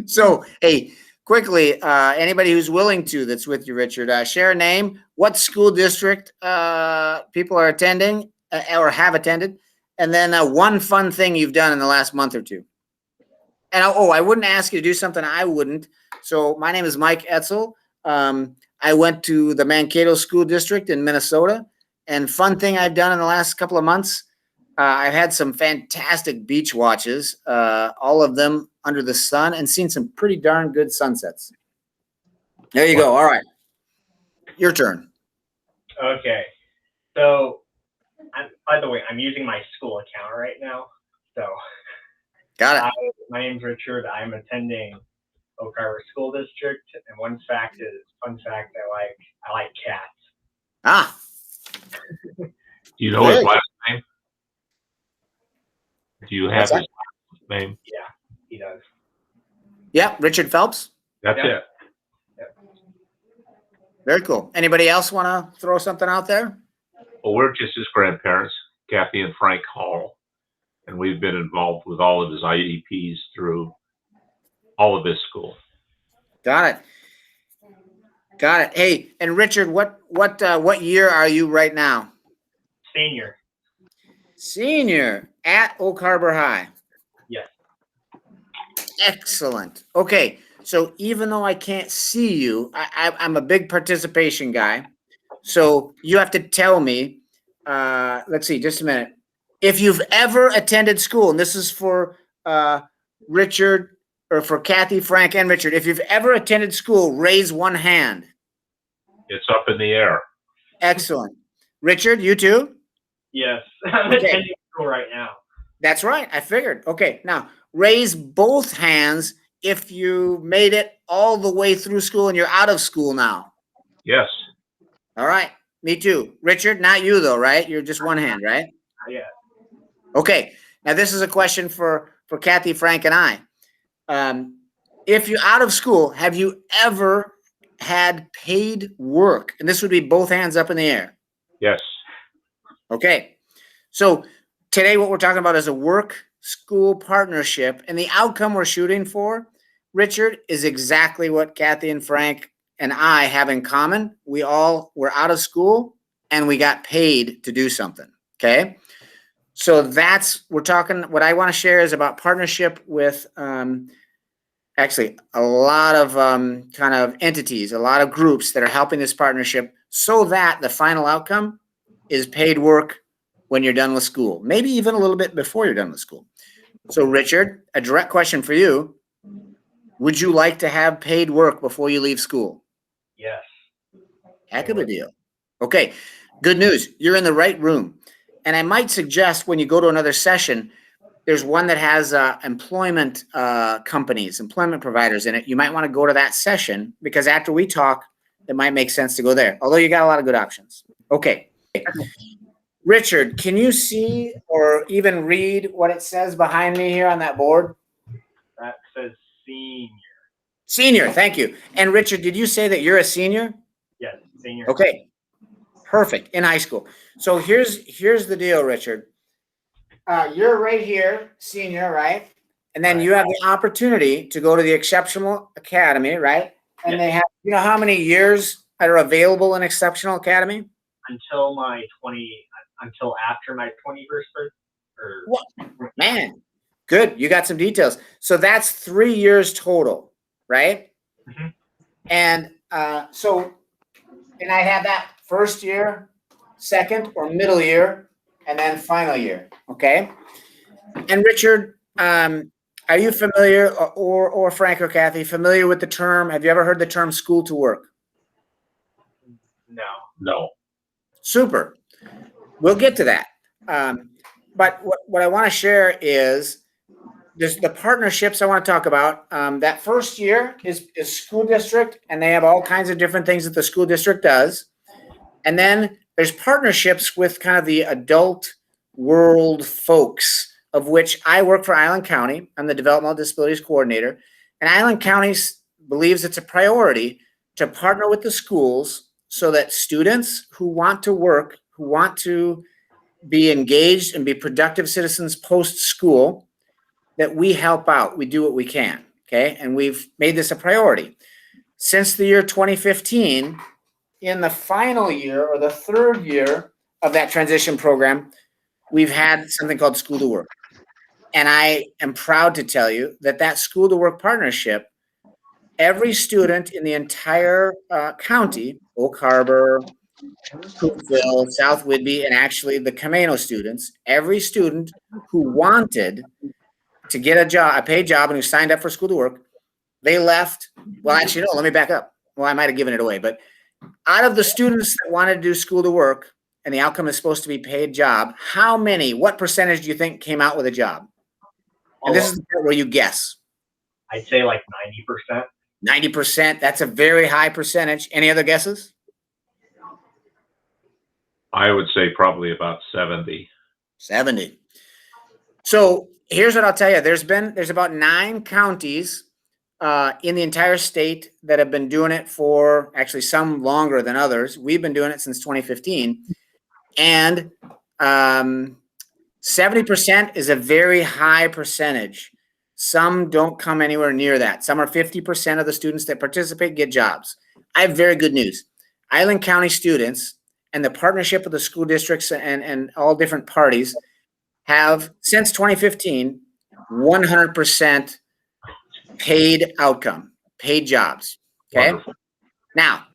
So, hey, quickly, anybody who's willing to that's with you, Richard, share a name, what school district people are attending or have attended, and then one fun thing you've done in the last month or two. And I wouldn't ask you to do something I wouldn't. So my name is Mike Etzel. I went to the Mankato School District in Minnesota, and fun thing I've done in the last couple of months, I've had some fantastic beach watches, all of them under the sun, and seen some pretty darn good sunsets. There you go. All right, your turn. Okay. So, by the way, I'm using my school account right now. So, Got it. My name's Richard. I'm attending Oak Harbor School District, and fun fact, I like cats. Ah. Do you know his last name? Do you have his last name? Yeah, he does. Yep, Richard Phelps. That's it. Yep. Very cool. Anybody else want to throw something out there? Well, we're just his grandparents, Kathy and Frank Hall, and we've been involved with all of his IEPs through all of his school. Got it. Got it. Hey, and Richard, what year are you right now? Senior. Senior at Oak Harbor High. Yes. Excellent. Okay, so even though I can't see you, I'm a big participation guy. So you have to tell me, let's see, just a minute. If you've ever attended school, and this is for Richard, or for Kathy, Frank, and Richard, if you've ever attended school, raise one hand. It's up in the air. Excellent. Richard, you too? Yes. I'm attending school right now. That's right. I figured. Okay, now raise both hands if you made it all the way through school and you're out of school now. Yes. All right. Me too. Richard, not you though, right? You're just one hand, right? Yeah. Okay. Now this is a question for Kathy, Frank, and I. If you're out of school, have you ever had paid work? And this would be both hands up in the air. Yes. Okay. So today what we're talking about is a work-school partnership, and the outcome we're shooting for, Richard, is exactly what Kathy and Frank and I have in common. We all were out of school and we got paid to do something. Okay. So what I want to share is about partnership with actually a lot of kind of entities, a lot of groups that are helping this partnership so that the final outcome is paid work when you're done with school, maybe even a little bit before you're done with school. So Richard, a direct question for you. Would you like to have paid work before you leave school? Yes. Heck of a deal. Okay, good news. You're in the right room. And I might suggest when you go to another session, there's one that has employment companies, employment providers in it. You might want to go to that session because after we talk, it might make sense to go there. Although you got a lot of good options. Okay. Richard, can you see or even read what it says behind me here on that board? That says senior. Senior, thank you. And Richard, did you say that you're a senior? Yes, senior. Okay. Perfect. In high school. So here's the deal, Richard. You're right here, senior, right? And then you have the opportunity to go to the Exceptional Academy, right? And they have, you know how many years are available in Exceptional Academy? Until after my 21st birthday. What? Man, good. You got some details. So that's 3 years total, right? Mm-hmm. And and I have that first year, second or middle year, and then final year. Okay. And Richard, are you familiar, or Frank or Kathy, familiar with the term? Have you ever heard the term school to work? No. No. Super. We'll get to that. But what I want to share is the partnerships I want to talk about. That first year is school district, and they have all kinds of different things that the school district does. And then there's partnerships with kind of the adult world folks, of which I work for Island County. I'm the Developmental Disabilities Coordinator. And Island County believes it's a priority to partner with the schools so that students who want to work, who want to be engaged and be productive citizens post-school, that we help out. We do what we can, Okay. And we've made this a priority. Since the year 2015, in the final year or the third year of that transition program, we've had something called School to Work. And I am proud to tell you that that School to Work partnership, every student in the entire county, Oak Harbor, Cookville, South Whidbey, and actually the Camano students, every student who wanted to get a paid job and who signed up for School to Work, they left. Well, actually, no, let me back up. Well, I might have given it away, but out of the students that wanted to do School to Work and the outcome is supposed to be paid job, what percentage do you think came out with a job? And this is the part where you guess. I'd say like 90%. 90%. That's a very high percentage. Any other guesses? I would say probably about 70. 70. So here's what I'll tell you. There's about 9 counties in the entire state that have been doing it for, actually some longer than others. We've been doing it since 2015. And 70% is a very high percentage. Some don't come anywhere near that. Some are 50% of the students that participate get jobs. I have very good news. Island County students and the partnership of the school districts and all different parties have, since 2015, 100% paid outcome, paid jobs. Okay. Wonderful. Now,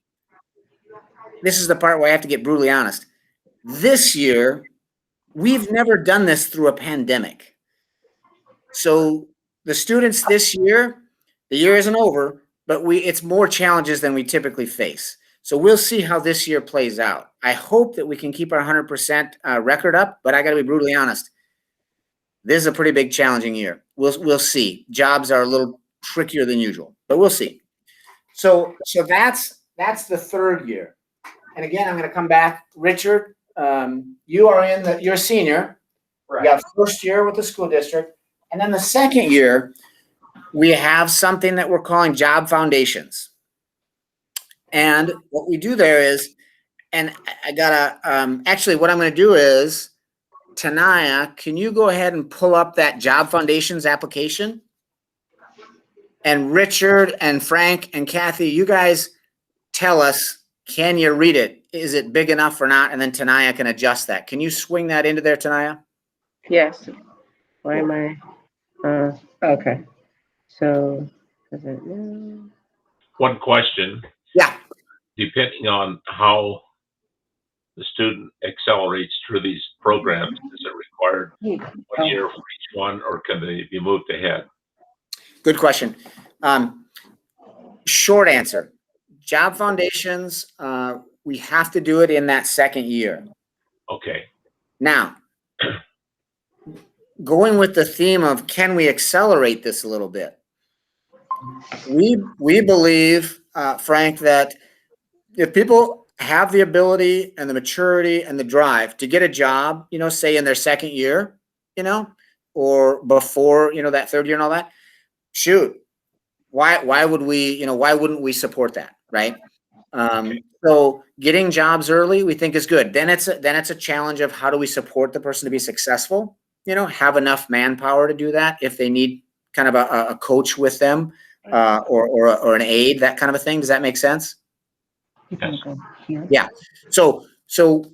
this is the part where I have to get brutally honest. This year, we've never done this through a pandemic. So the students this year, the year isn't over, but it's more challenges than we typically face. So we'll see how this year plays out. I hope that we can keep our 100% record up, but I got to be brutally honest. This is a pretty big challenging year. We'll see. Jobs are a little trickier than usual, but we'll see. So that's the third year. And again, I'm going to come back. Richard, you are you're a senior. Right. You got first year with the school district. And then the second year, we have something that we're calling Job Foundations. And what we do there is, and I gotta, actually what I'm going to do is, Tanaya, can you go ahead and pull up that Job Foundations application? And Richard and Frank and Kathy, you guys tell us, can you read it? Is it big enough or not? And then Tanaya can adjust that. Can you swing that into there, Tanaya? Yes. Why am I? Okay. So, One question. Yeah. Depending on how the student accelerates through these programs, is it required 1 year for each one, or can they be moved ahead? Good question. Short answer. Job Foundations, we have to do it in that second year. Okay. Now, going with the theme of can we accelerate this a little bit? We believe, Frank, that if people have the ability and the maturity and the drive to get a job, say in their second year, or before, that third year and all that, shoot, why wouldn't we support that? Right. So getting jobs early, we think is good. Then it's a challenge of how do we support the person to be successful, have enough manpower to do that. If they need kind of a coach with them, or an aid, that kind of a thing. Does that make sense? Yes. Yeah. So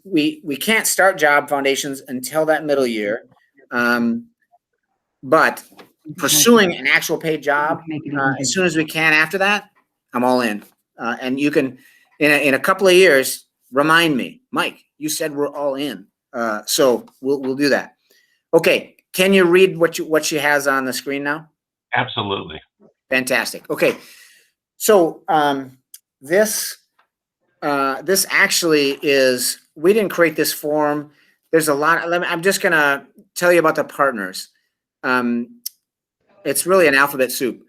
we can't start Job Foundations until that middle year. But pursuing an actual paid job as soon as we can after that, I'm all in. And you can, in a couple of years, remind me, Mike, you said we're all in. So we'll do that. Okay. Can you read what she has on the screen now? Absolutely. Fantastic. Okay. So this actually is, we didn't create this form. There's a lot. I'm just going to tell you about the partners. It's really an alphabet soup.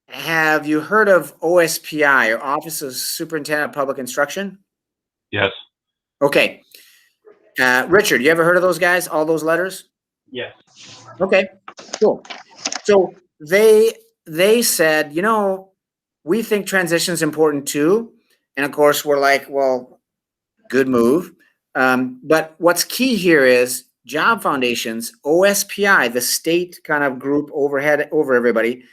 Have you heard of OSPI, or Office of Superintendent of Public Instruction? Yes. Okay. Richard, you ever heard of those guys? All those letters? Yes. Okay, cool. So they said, we think transition is important too. And of course, we're like, well, good move. But what's key here is Job Foundations, OSPI, the state kind of group over everybody,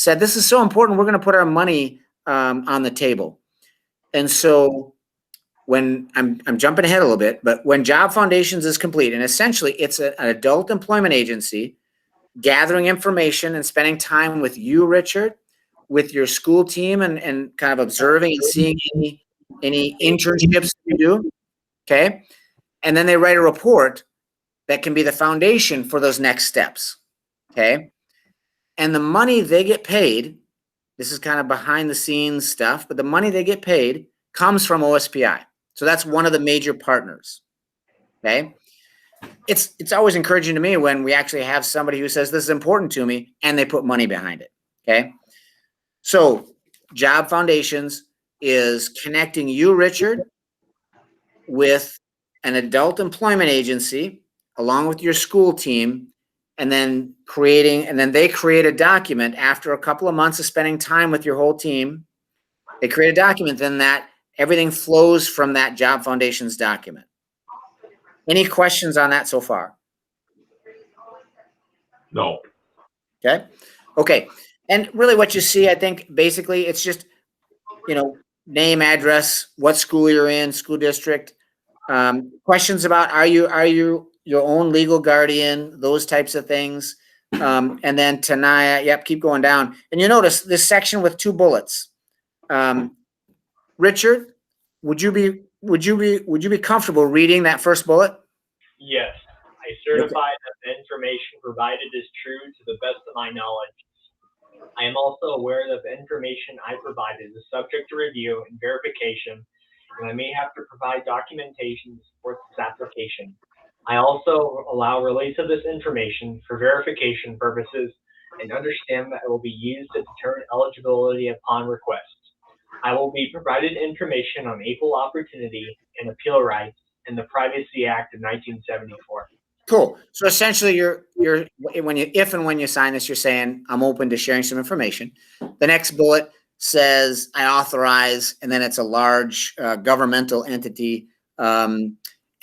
said, this is so important, we're going to put our money on the table. And so when I'm jumping ahead a little bit, but when Job Foundations is complete, and essentially it's an adult employment agency gathering information and spending time with you, Richard, with your school team, and kind of observing and seeing any internships you do. Okay. And then they write a report that can be the foundation for those next steps. Okay. And the money they get paid, this is kind of behind the scenes stuff, but the money they get paid comes from OSPI. So that's one of the major partners. Okay. It's always encouraging to me when we actually have somebody who says this is important to me and they put money behind it. Okay. So Job Foundations is connecting you, Richard, with an adult employment agency along with your school team, and then they create a document after a couple of months of spending time with your whole team. They create a document, then that everything flows from that Job Foundations document. Any questions on that so far? No. Okay. Okay. And really what you see, I think basically it's just, name, address, what school you're in, school district, questions about, are you your own legal guardian, those types of things. And then Tanaya, yep, keep going down. And you notice this section with 2 bullets. Richard, would you be comfortable reading that first bullet? Yes, I certify that the information provided is true to the best of my knowledge. I am also aware that the information I provided is subject to review and verification, and I may have to provide documentation to support this application. I also allow release of this information for verification purposes and understand that it will be used to determine eligibility upon request. I will be provided information on equal opportunity and appeal rights and the Privacy Act of 1974. Cool. So essentially if and when you sign this, you're saying, I'm open to sharing some information. The next bullet says I authorize, and then it's a large governmental entity.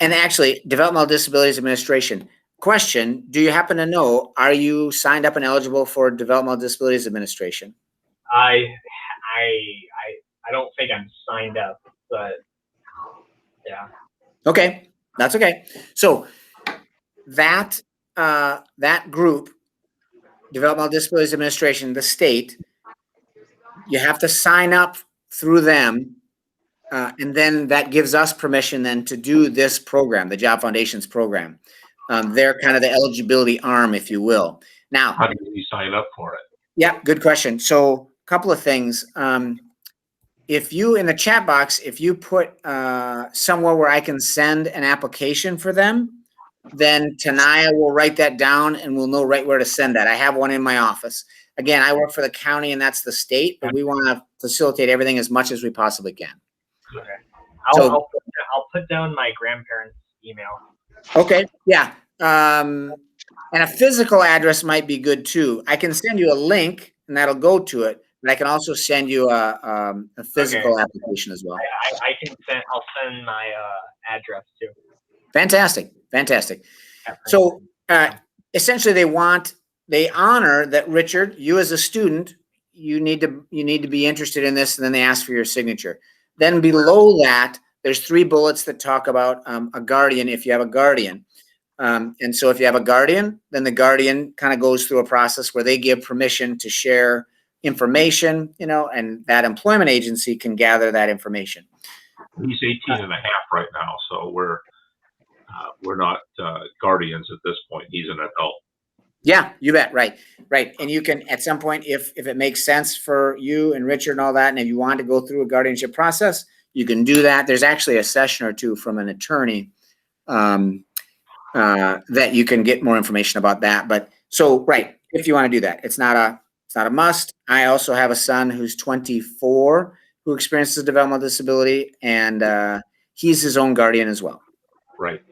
And actually, Developmental Disabilities Administration. Question, do you happen to know, are you signed up and eligible for Developmental Disabilities Administration? I don't think I'm signed up, but yeah. Okay, that's okay. So that group, Developmental Disabilities Administration, the state, you have to sign up through them, and then that gives us permission then to do this program, the Job Foundations program. They're kind of the eligibility arm, if you will. Now, How do you sign up for it? Yeah, good question. So a couple of things. If you, in the chat box, if you put somewhere where I can send an application for them, then Tanaya will write that down and we'll know right where to send that. I have one in my office. Again, I work for the county and that's the state, but we want to facilitate everything as much as we possibly can. Okay. So- I'll put down my grandparents' email. Okay, yeah. And a physical address might be good too. I can send you a link and that'll go to it, but I can also send you a physical application as well. I'll send my address too. Fantastic. Fantastic. So essentially they honor that, Richard, you as a student, you need to be interested in this, and then they ask for your signature. Then below that, there's 3 bullets that talk about a guardian if you have a guardian. And so if you have a guardian, then the guardian kind of goes through a process where they give permission to share information, and that employment agency can gather that information. He's 18 and a half right now, so we're not guardians at this point. He's an adult. Yeah, you bet. Right. And you can, at some point, if it makes sense for you and Richard and all that, and if you want to go through a guardianship process, you can do that. There's actually a session or 2 from an attorney that you can get more information about that. But so, right, if you want to do that, it's not a must. I also have a son who's 24 who experiences a developmental disability, and he's his own guardian as well. Right.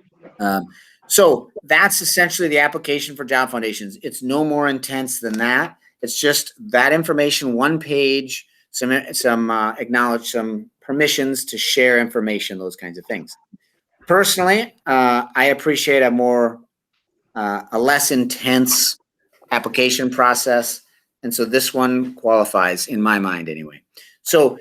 So that's essentially the application for Job Foundations. It's no more intense than that. It's just that information, 1 page, some acknowledge some permissions to share information, those kinds of things. Personally, I appreciate a less intense application process. And so this one qualifies in my mind anyway. So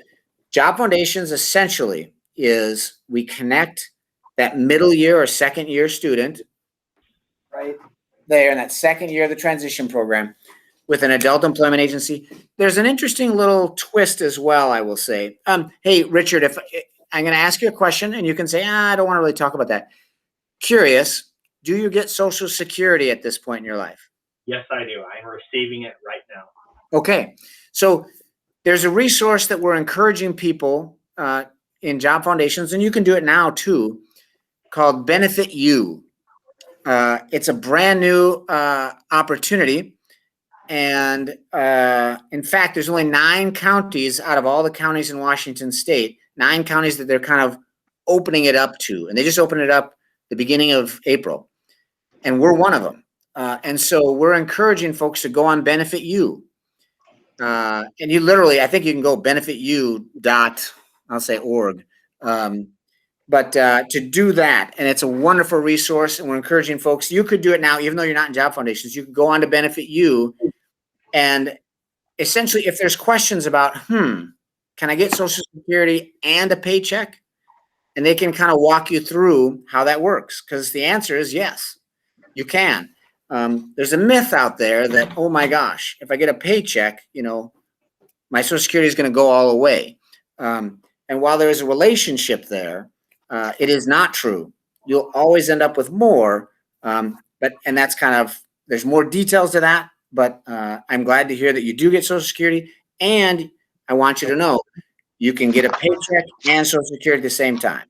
Job Foundations essentially is we connect that middle year or second year student right there in that second year of the transition program with an adult employment agency. There's an interesting little twist as well, I will say. Hey, Richard, if I'm going to ask you a question and you can say, I don't want to really talk about that. Curious, do you get Social Security at this point in your life? Yes, I do. I'm receiving it right now. Okay. So there's a resource that we're encouraging people in Job Foundations, and you can do it now too, called Benefit You. It's a brand new opportunity. And in fact, there's only 9 counties out of all the counties in Washington state, 9 counties that they're kind of opening it up to. And they just opened it up the beginning of April. And we're one of them. And so we're encouraging folks to go on Benefit You. And you literally, I think you can go benefitu.org. But to do that, and it's a wonderful resource, and we're encouraging folks, you could do it now, even though you're not in Job Foundations, you could go on to Benefit You. And essentially, if there's questions about, can I get Social Security and a paycheck? And they can kind of walk you through how that works, because the answer is yes, you can. There's a myth out there that, oh my gosh, if I get a paycheck, my Social Security is going to go all away. And while there is a relationship there, it is not true. You'll always end up with more. And that's kind of, there's more details to that, but I'm glad to hear that you do get Social Security. And I want you to know you can get a paycheck and Social Security at the same time.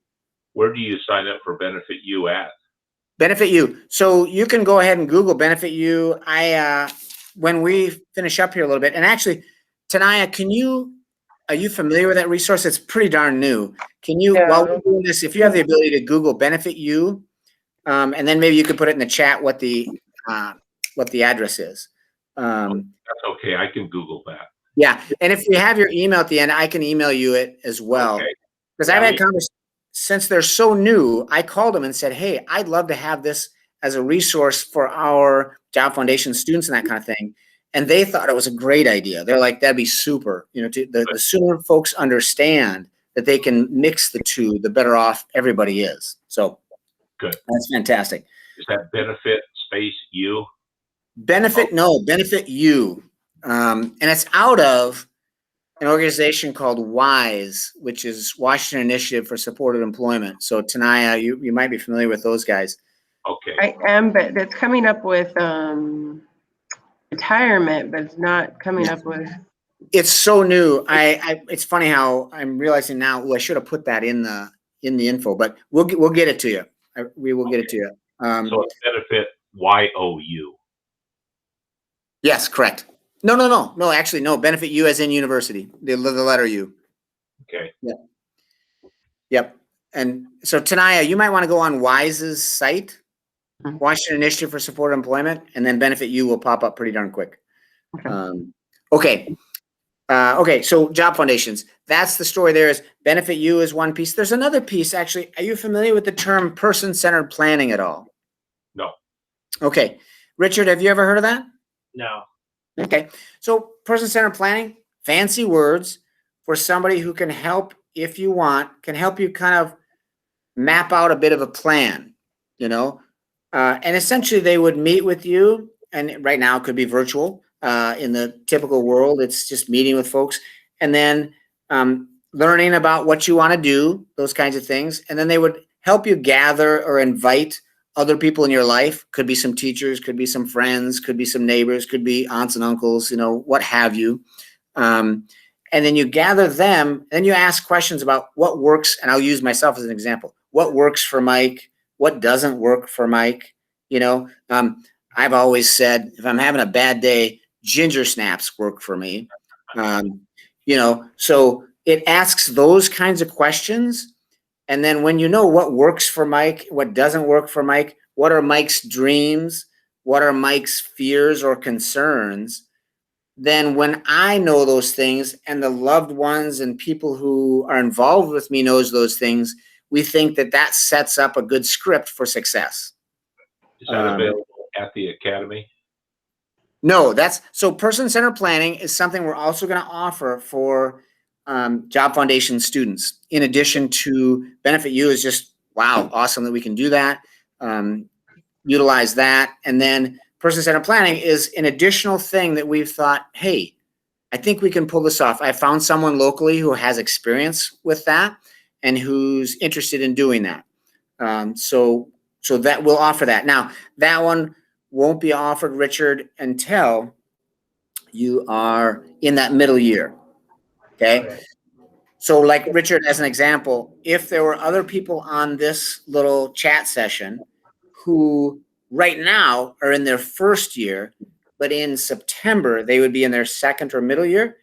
Where do you sign up for Benefit You at? Benefit You. So you can go ahead and Google Benefit You. When we finish up here a little bit, and actually, Tanaya, are you familiar with that resource? It's pretty darn new. Can you, while we're doing this, if you have the ability to Google Benefit You, and then maybe you could put it in the chat what the address is. That's okay. I can Google that. Yeah, and if you have your email at the end, I can email you it as well. Because I've had conversations, since they're so new, I called them and said, hey, I'd love to have this as a resource for our Job Foundation students and that kind of thing. And they thought it was a great idea. They're like, that'd be super. The sooner folks understand that they can mix the two, the better off everybody is. So good. That's fantastic. Is that Benefit space You? Benefit You. And it's out of an organization called WISE, which is Washington Initiative for Supported Employment. So Tanaya, you might be familiar with those guys. Okay. I am, but it's coming up with retirement, but it's not coming up with. It's so new. It's funny how I'm realizing now. I should have put that in the info, but we'll get it to you. We will get it to you. So it's Benefit YOU. Yes, correct. No. Actually, no. Benefit You as in university. The letter U. Okay. Yep. And so Tanaya, you might want to go on WISE's site, Washington Initiative for Supported Employment, and then Benefit You will pop up pretty darn quick. Okay. Okay. So Job Foundations. That's the story. There is Benefit You is one piece. There's another piece actually. Are you familiar with the term person-centered planning at all? No. Okay. Richard, have you ever heard of that? No. Okay. So person-centered planning, fancy words for somebody who can help, if you want, can help you kind of map out a bit of a plan, and essentially they would meet with you, and right now it could be virtual. In the typical world, it's just meeting with folks and then learning about what you want to do, those kinds of things. And then they would help you gather or invite other people in your life. Could be some teachers, could be some friends, could be some neighbors, could be aunts and uncles, what have you. And then you gather them, and you ask questions about what works. And I'll use myself as an example. What works for Mike? What doesn't work for Mike? I've always said, if I'm having a bad day, ginger snaps work for me. So it asks those kinds of questions. And then when you know what works for Mike, what doesn't work for Mike, what are Mike's dreams, what are Mike's fears or concerns, then when I know those things and the loved ones and people who are involved with me knows those things, we think that sets up a good script for success. Is that available at the academy? No, so person-centered planning is something we're also going to offer for Job Foundation students. In addition to Benefit You is just, wow, awesome that we can do that. Utilize that. And then person-centered planning is an additional thing that we've thought, hey, I think we can pull this off. I found someone locally who has experience with that and who's interested in doing that. So that we'll offer that. Now, that one won't be offered, Richard, until you are in that middle year. Okay. So like Richard, as an example, if there were other people on this little chat session who right now are in their first year, but in September, they would be in their second or middle year,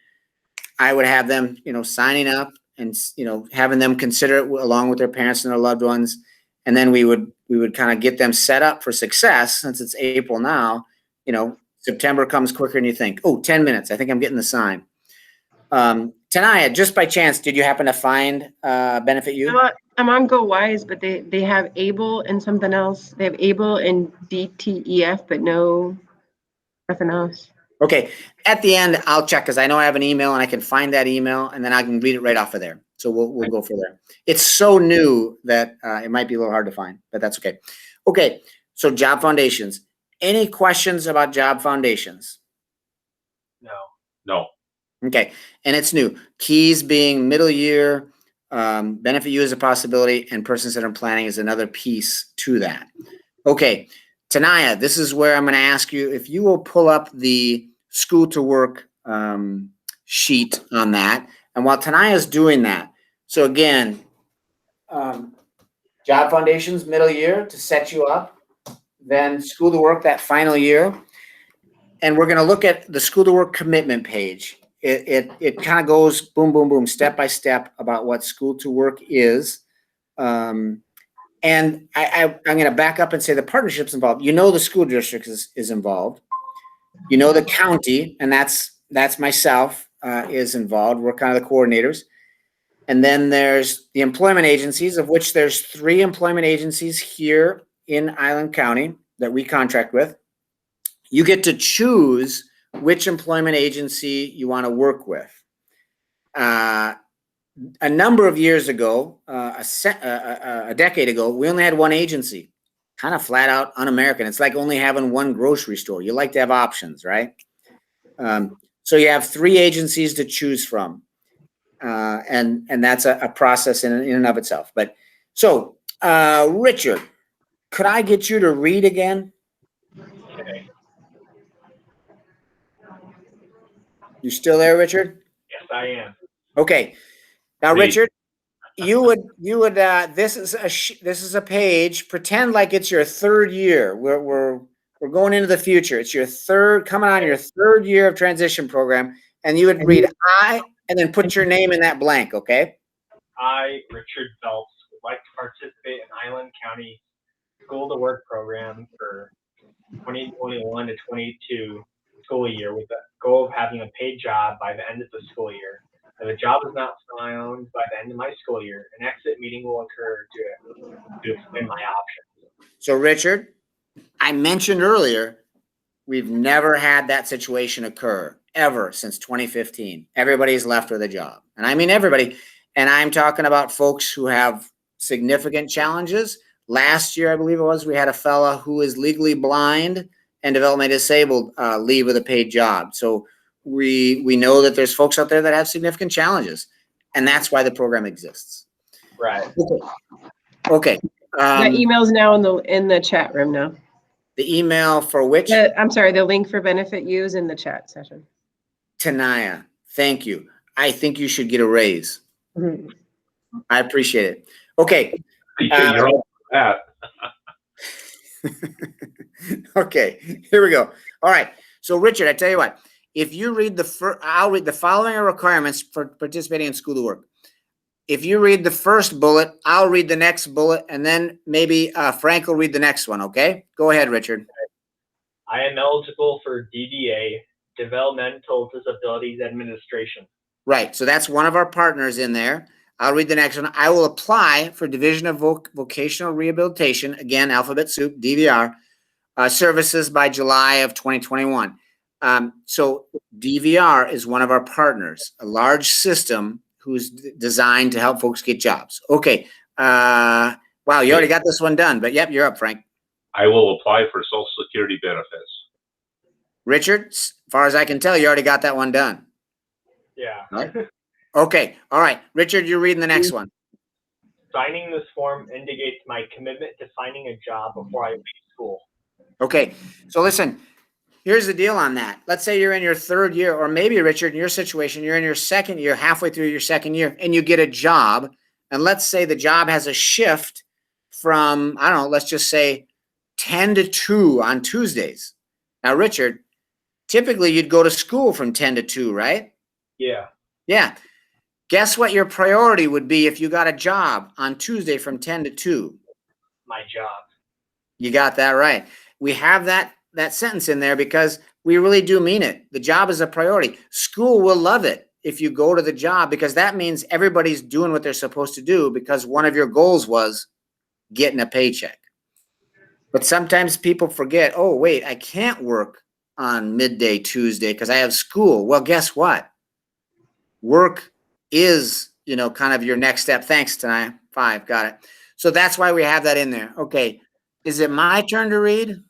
I would have them, signing up and, having them consider it along with their parents and their loved ones. And then we would kind of get them set up for success. Since it's April now, September comes quicker than you think. Oh, 10 minutes. I think I'm getting the sign. Tanaya, just by chance, did you happen to find Benefit You? I'm on GoWise, but they have ABLE and something else. They have ABLE and DTEF, but nothing else. Okay. At the end, I'll check because I know I have an email and I can find that email and then I can read it right off of there. So we'll go for there. It's so new that it might be a little hard to find, but that's okay. Okay. So Job Foundations. Any questions about Job Foundations? No. Okay. And it's new. Keys being middle year, Benefit You is a possibility, and person-centered planning is another piece to that. Okay. Tanaya, this is where I'm going to ask you if you will pull up the school to work sheet on that. And while Tanaya is doing that, so again, Job Foundations middle year to set you up, then school to work that final year. And we're going to look at the school to work commitment page. It kind of goes boom, boom, boom, step by step about what school to work is. And I'm going to back up and say the partnership's involved. The school district is involved. The county, and that's myself, is involved. We're kind of the coordinators. And then there's the employment agencies, of which there's 3 employment agencies here in Island County that we contract with. You get to choose which employment agency you want to work with. A number of years ago, a decade ago, we only had one agency, kind of flat out un-American. It's like only having one grocery store. You like to have options, right? So you have 3 agencies to choose from. And that's a process in and of itself. But so, Richard, could I get you to read again? Okay. You still there, Richard? Yes, I am. Okay. Now, Me. Richard, you would this is a page. Pretend like it's your 3rd year. We're going into the future. It's your coming on your 3rd year of transition program, and you would read I and then put your name in that blank. Okay. I, Richard Phelps, would like to participate in Island County School to Work program for 2021 to 22 school year with the goal of having a paid job by the end of the school year. If a job is not found by the end of my school year, an exit meeting will occur to explain my options. So, Richard, I mentioned earlier, we've never had that situation occur ever since 2015. Everybody's left with a job. And I mean everybody. And I'm talking about folks who have significant challenges. Last year, I believe it was, we had a fella who is legally blind and developmentally disabled leave with a paid job. So we know that there's folks out there that have significant challenges. And that's why the program exists. Right. Okay. The email's now in the chat room now. The email for which? I'm sorry, the link for Benefit You is in the chat session. Tanaya, thank you. I think you should get a raise. Mhm. I appreciate it. Okay. You're all for that. Okay, here we go. All right. So, Richard, I tell you what, if you read I'll read the following are requirements for participating in school to work. If you read the first bullet, I'll read the next bullet, and then maybe Frank will read the next one, okay? Go ahead, Richard. I am eligible for DDA, Developmental Disabilities Administration. Right. So that's one of our partners in there. I'll read the next one. I will apply for Division of Vocational Rehabilitation, again, alphabet soup, DVR, services by July of 2021. So DVR is one of our partners, a large system who's designed to help folks get jobs. Okay. Wow, you already got this one done, but yep, you're up, Frank. I will apply for Social Security benefits. Richard, as far as I can tell, you already got that one done. Yeah. Right. Okay. All right. Richard, you're reading the next one. Signing this form indicates my commitment to finding a job before I leave school. Okay. So listen, here's the deal on that. Let's say you're in your third year, or maybe, Richard, in your situation, you're in your second year, halfway through your second year, and you get a job. And let's say the job has a shift from, I don't know, let's just say 10 to 2 on Tuesdays. Now, Richard, typically you'd go to school from 10 to 2, right? Yeah. Yeah. Guess what your priority would be if you got a job on Tuesday from 10 to 2? My job. You got that right. We have that sentence in there because we really do mean it. The job is a priority. School will love it if you go to the job, because that means everybody's doing what they're supposed to do, because one of your goals was getting a paycheck. But sometimes people forget, oh, wait, I can't work on midday Tuesday because I have school. Well, guess what? Work is, kind of your next step. Thanks, Tanaya. 5, got it. So that's why we have that in there. Okay. Is it my turn to read?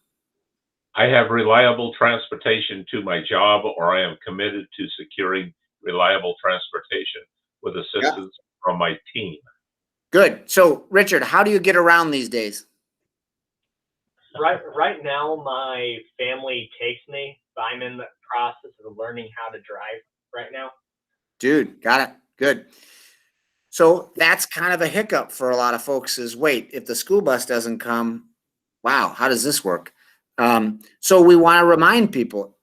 I have reliable transportation to my job, or I am committed to securing reliable transportation with assistance from my team. Good. So, Richard, how do you get around these days? Right now, my family takes me, but I'm in the process of learning how to drive right now. Dude, got it. Good. So that's kind of a hiccup for a lot of folks is, wait, if the school bus doesn't come, wow, how does this work? So we want to remind people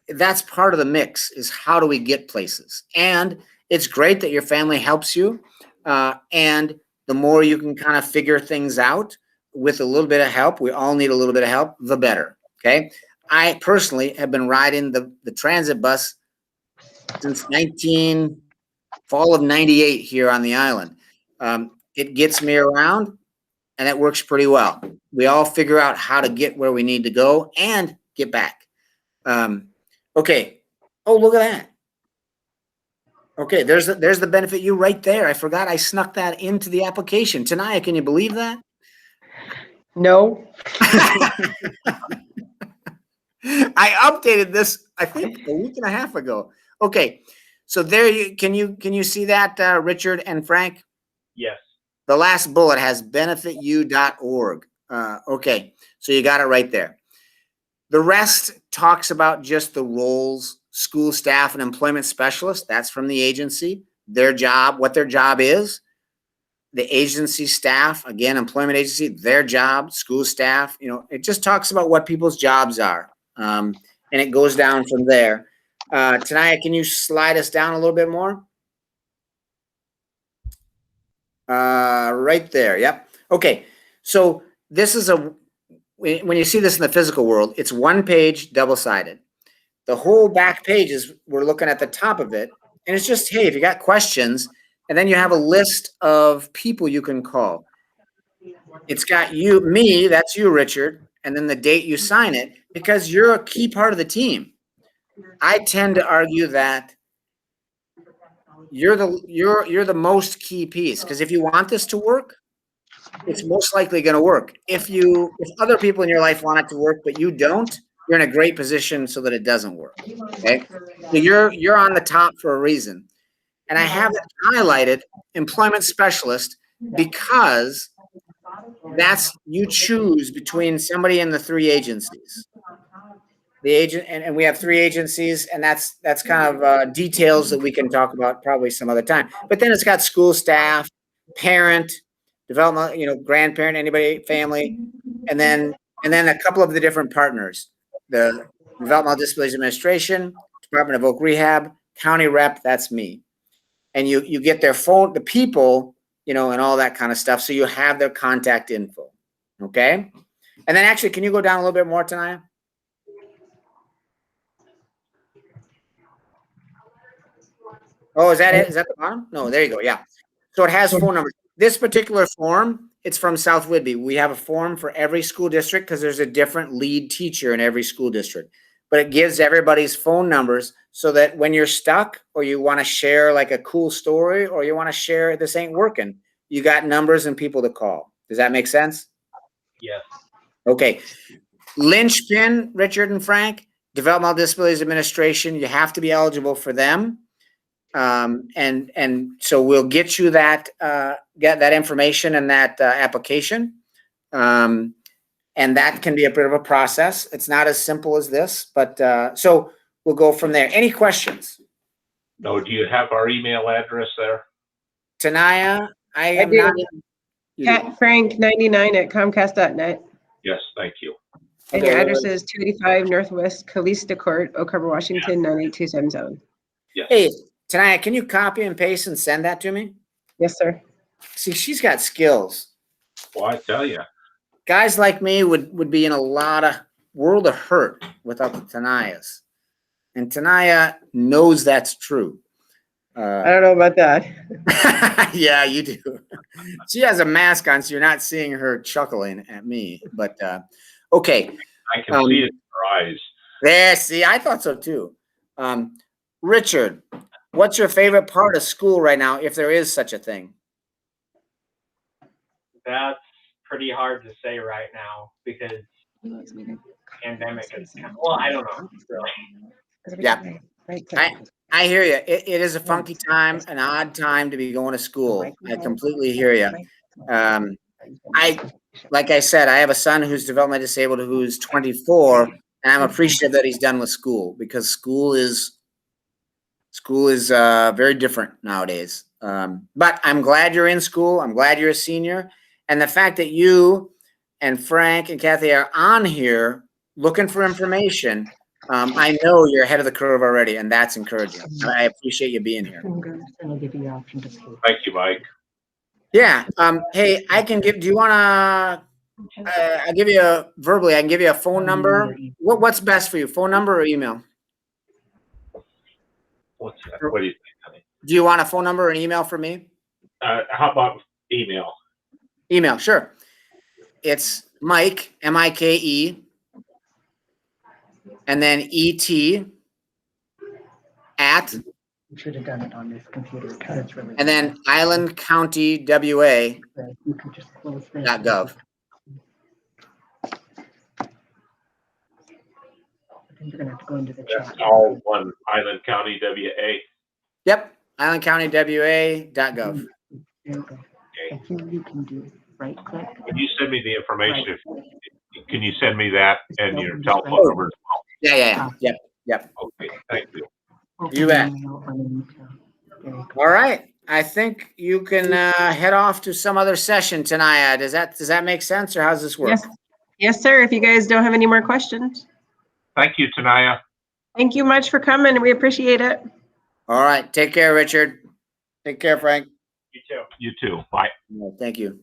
that's part of the mix, is how do we get places? And it's great that your family helps you. And the more you can kind of figure things out with a little bit of help, we all need a little bit of help, the better. Okay. I personally have been riding the transit bus since fall of 98 here on the island. It gets me around and it works pretty well. We all figure out how to get where we need to go and get back. Okay. Oh, look at that. Okay, there's the benefit you right there. I forgot I snuck that into the application. Tanaya, can you believe that? No. I updated this, I think, a week and a half ago. Okay, so there you can you see that, Richard and Frank? Yes. The last bullet has benefitu.org. Okay, so you got it right there. The rest talks about just the roles, school staff and employment specialist. That's from the agency, their job, what their job is. The agency staff, again, employment agency, their job, school staff, it just talks about what people's jobs are. And it goes down from there. Tanaya, can you slide us down a little bit more? Right there. Yep. Okay. So this is when you see this in the physical world, it's one page, double-sided. The whole back page is, we're looking at the top of it, and it's just, hey, if you got questions, and then you have a list of people you can call. It's got me, that's you, Richard, and then the date you sign it, because you're a key part of the team. I tend to argue that you're the most key piece, because if you want this to work, it's most likely going to work. If other people in your life want it to work, but you don't, you're in a great position so that it doesn't work. Okay. So you're on the top for a reason. And I have it highlighted, employment specialist, because you choose between somebody in the 3 agencies. The agent, and we have 3 agencies, and that's kind of details that we can talk about probably some other time. But then it's got school staff, parent, development, grandparent, anybody, family, and then a couple of the different partners, the Developmental Disabilities Administration, Department of Oak Rehab, county rep, that's me. And you get their phone, the people, and all that kind of stuff. So you have their contact info. Okay. And then actually, can you go down a little bit more, Tanaya? Oh, is that it? Is that the bottom? No, there you go. Yeah. So it has phone numbers. This particular form, it's from South Whidbey. We have a form for every school district because there's a different lead teacher in every school district. but it gives everybody's phone numbers so that when you're stuck or you want to share like a cool story or you want to share this ain't working, you got numbers and people to call. Does that make sense? Yes. Okay. Linchpin, Richard and Frank, Developmental Disabilities Administration, you have to be eligible for them. And so we'll get you that, get that information and that application. And that can be a bit of a process. It's not as simple as this, but so we'll go from there. Any questions? No, do you have our email address there? Tanaya, I am do. not. You do. CatFrank99@comcast.net. Yes, thank you. And your Okay, address is 285 Northwest Calista Court, Oak Harbor, Washington, 98277. Yes. Hey, Tanaya, can you copy and paste and send that to me? Yes, sir. See, she's got skills. Well, I tell you, Guys like me would be in a lot of world of hurt without the Tanayas. And Tanaya knows that's true. I don't know about that. Yeah, you do. She has a mask on, so you're not seeing her chuckling at me. But okay. I can see it in her eyes. There, see, I thought so too. Richard, what's your favorite part of school right now, if there is such a thing? That's pretty hard to say right now because pandemic is kind of, well, I don't know. Really. Yeah. I hear you. It is a funky time, an odd time to be going to school. I completely hear you. Like I said, I have a son who's developmentally disabled who's 24, and I'm appreciative that he's done with school because school is very different nowadays. But I'm glad you're in school. I'm glad you're a senior. And the fact that you and Frank and Kathy are on here looking for information, I know you're ahead of the curve already, and that's encouraging. I appreciate you being here. Thank you, Mike. Yeah. Hey, I can give, do you want to, I'll give you verbally, I can give you a phone number. What's best for you, phone number or email? What's that? What do you think, honey? Do you want a phone number or an email from me? How about email? Email, sure. It's Mike, M-I-K-E, and then E-T at, Should have done it on this computer because it's really. and then Island County WA You could just close this. .gov. Then you're gonna have to go into the That's chat. all one, Island County, WA. Yep, Island County WA.gov. There you go. And here you can do right click. Can you send me the information? Can you send me that and your telephone number as well? Yeah. Yep. Okay, thank you. You bet. Open email underneath there. There you go. All right. I think you can head off to some other session tonight. Does that make sense, or how's this work? Yes. Yes, sir. If you guys don't have any more questions. Thank you, Tanaya. Thank you much for coming. We appreciate it. All right. Take care, Richard. Take care, Frank. You too. You too. Bye. Thank you.